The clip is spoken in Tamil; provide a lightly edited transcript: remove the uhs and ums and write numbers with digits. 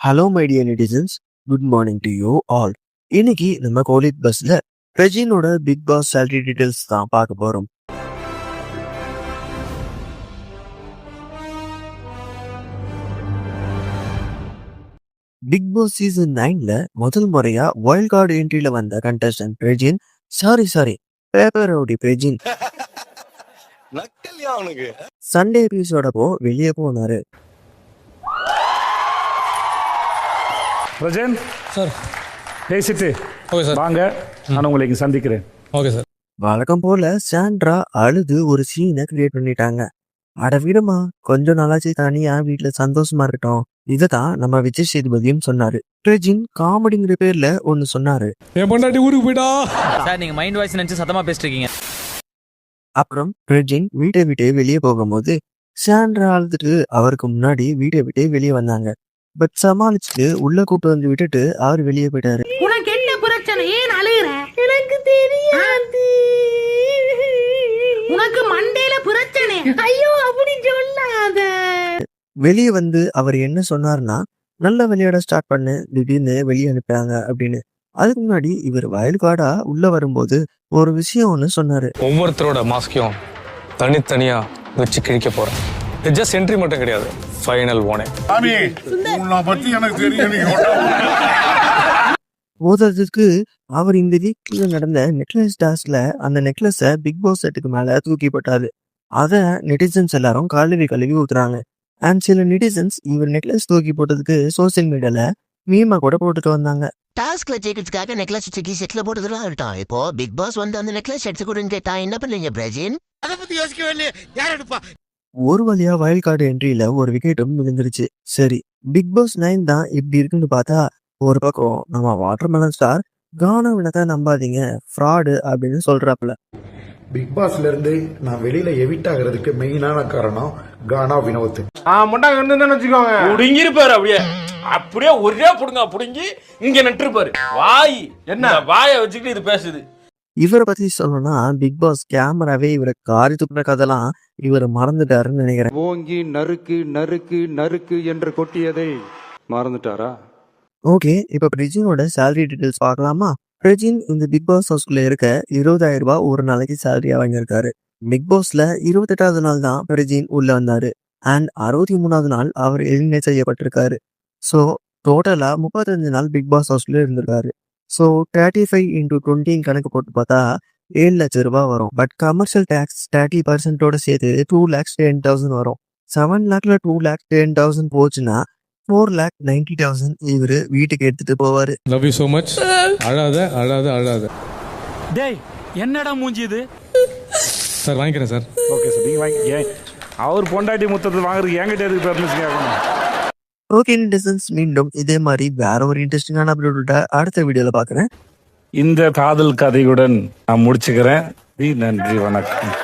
Hello my dear netizens, good morning to you all. இன்னைக்கு நம்ம கோலிட் பஸ்ல ரெஜினோட பிக் பாஸ் சேலரி டீடைல்ஸ் தான் பார்க்க போறோம். பிக் பாஸ் சீசன் 9ல முதல் முறையா வைல்ட் கார்டு என்ட்ரியில வந்த contestant Rejin, sorry paper rowdy Rejin, Sunday எபிசோடப்போ வெளியே போனாரு. ரஜன் சார் பேசிட்டு ஓகே சார் வாங்க, நான் உங்களை இங்க சந்திக்கிறேன். Okay sir. வழக்கம் போல சாண்ட்ரா அழுது ஒரு சீனை கிரியேட் பண்ணிட்டாங்க. அட விடுமா, கொஞ்சம் நாளாச்சு தனியா வீட்டுல சந்தோஷமா இருக்கட்டும். இததான் நம்ம விஜய் சேதுபதியும் சொன்னாரு. ரெஜின் காமெடிங்கிற பேர்ல ஒன்னு சொன்னாரு. என் பொண்டாட்டி ஊருக்கு போயிட்டா சார், நீங்க மைண்ட் வாய்ஸ் நினைச்சு சத்தமா பேசிட்டு இருக்கீங்க. அப்புறம் ரெஜின் வீட்டை விட்டு வெளியே போகும்போது சாண்ட்ரா அழுதுட்டு அவருக்கு முன்னாடி வீட்டை விட்டு வெளியே வந்தாங்க. பட் சமாளிச்சுட்டு உள்ள கூப்பிட்டு வந்து விட்டுட்டு அவர் வெளியே போயிட்டாரு. உனக்கு என்ன பிரச்சனை? ஏன் அழுகுற? எனக்கு தெரியாது. உனக்கு மண்டையில பிரச்சனை. ஐயோ அப்படி சொல்லாத. வெளியே வந்து அவர் என்ன சொன்னார்னா, நல்ல விளையாட ஸ்டார்ட் பண்ணு, திடீர்னு வெளியே அனுப்புறாங்க அப்படின்னு. அதுக்கு முன்னாடி இவர் வயல் கார்டா உள்ள வரும்போது ஒரு விஷயம் ஒண்ணு சொன்னாரு. ஒவ்வொருத்தரோட மாஸ்கையும் தனித்தனியா வச்சு கிழிக்க போறேன். இது ஜஸ்ட் என்ட்ரி மட்டும் கிடையாது, ஃபைனல் வார்னிங். போதற்கு அவர் இந்த வீக்ல நடந்த நெக்லஸ் டாஸ்க்ல அந்த நெக்லஸ பிக் பாஸ் செட்டுக்கு மேல தூக்கி போட்டாரு. அத நெட்டிசன்ஸ் எல்லாரும் கழுவி ஊத்துறாங்க. அண்ட் சில நெட்டிசன்ஸ் இவர் நெக்லஸ் தூக்கி போட்டதுக்கு சோசியல் மீடியால மீமா கூட போட்டுட்டு வந்தாங்க. டாஸ்க்ல ஜெயிக்கிறதுக்காக நெக்லஸ் தூக்கி செட்ல போட்டதுலாம் இருக்கட்டும். இப்போ பிக் பாஸ் வந்து அந்த நெக்லஸ் எடுத்து கொடுன்னு கேட்டா என்ன பண்ணீங்க பிரஜின்? அதை பத்தி யோசிக்கவே இல்லையே. யார் எடுப்பா? ஒரு வழியா வயல் கார்டு என்ட்ரியில ஒரு விக்கெட்டும் விழுந்துருச்சு. சரி, பிக் பாஸ் 9 தான் இப்படி இருக்குன்னு பார்த்தா, ஒரு பக்கம் நம்ம வாட்டர்மெலன் ஸ்டார் கானா வினத்தை நம்பாதீங்க, ஃப்ராடு அப்படின்னு சொல்றாப்புல. பிக் பாஸ்ல இருந்து நான் வெளியில எவிட் ஆகிறதுக்கு மெயினான காரணம் கானா வினோத். புடுங்கிருப்பாரு, அப்படியே ஒரே புடுங்கி இங்க நட்டுருப்பாரு. வாய் என்ன வாயை வச்சுக்கிட்டு இது பேசுது. இவரை பத்தி சொல்லணும்னா, பிக் பாஸ் கேமராவே இவரை காரி துப்புற கதெல்லாம் இவர் மறந்துட்டாருன்னு நினைக்கிறேன். ஓங்கி நறுக்கு நறுக்கு நறுக்கு என்று கொட்டியதை மறந்துட்டாரா? ஓகே, இப்ப ரெஜினோட சேலரி டீடைல்ஸ் பார்க்கலாமா? ரெஜின் இந்த பிக் பாஸ் ஹவுஸ்குள்ள இருக்க 20,000 ரூபாய் ஒரு நாளைக்கு சேலரியா வாங்கியிருக்காரு. பிக் பாஸ்ல 28வது நாள் தான் ரெஜின் உள்ள வந்தாரு. அண்ட் 63வது நாள் அவர் எலிமினேட் செய்யப்பட்டிருக்காரு. ஸோ டோட்டலா 35 நாள் பிக் பாஸ் ஹவுஸ்ல இருந்திருக்காரு. ஸோ 35 into 20 கணக்கு போட்டு பார்த்தா 7 லட்சம் ரூபாய் வரும். பட் கமர்ஷியல் டேக்ஸ் 30% சேர்த்து 2,10,000 வரும். 7 lakhல 2,10,000 போச்சுன்னா 4,90,000 இவரு வீட்டுக்கு எடுத்துட்டு போவாரு. Love you so much. அழாத அழாத அழாத. டேய், என்னடா மூஞ்சி இது? சார் வாங்கிக்கிறேன் சார். ஓகே சார், நீங்க வாங்கி அவர் பொண்டாட்டி முத்தத்தை வாங்குறதுக்கு என்கிட்ட எதுக்கு பெர்மிஷன் கேட்கணும்? ஓகே நெட்டிசன்ஸ், மீண்டும் இதே மாதிரி வேற ஒரு இன்ட்ரெஸ்டிங்கான அப்டேட் அடுத்த வீடியோல பாக்குறேன். இந்த காதல் கதையுடன் நான் முடிச்சுக்கிறேன். நன்றி, வணக்கம்.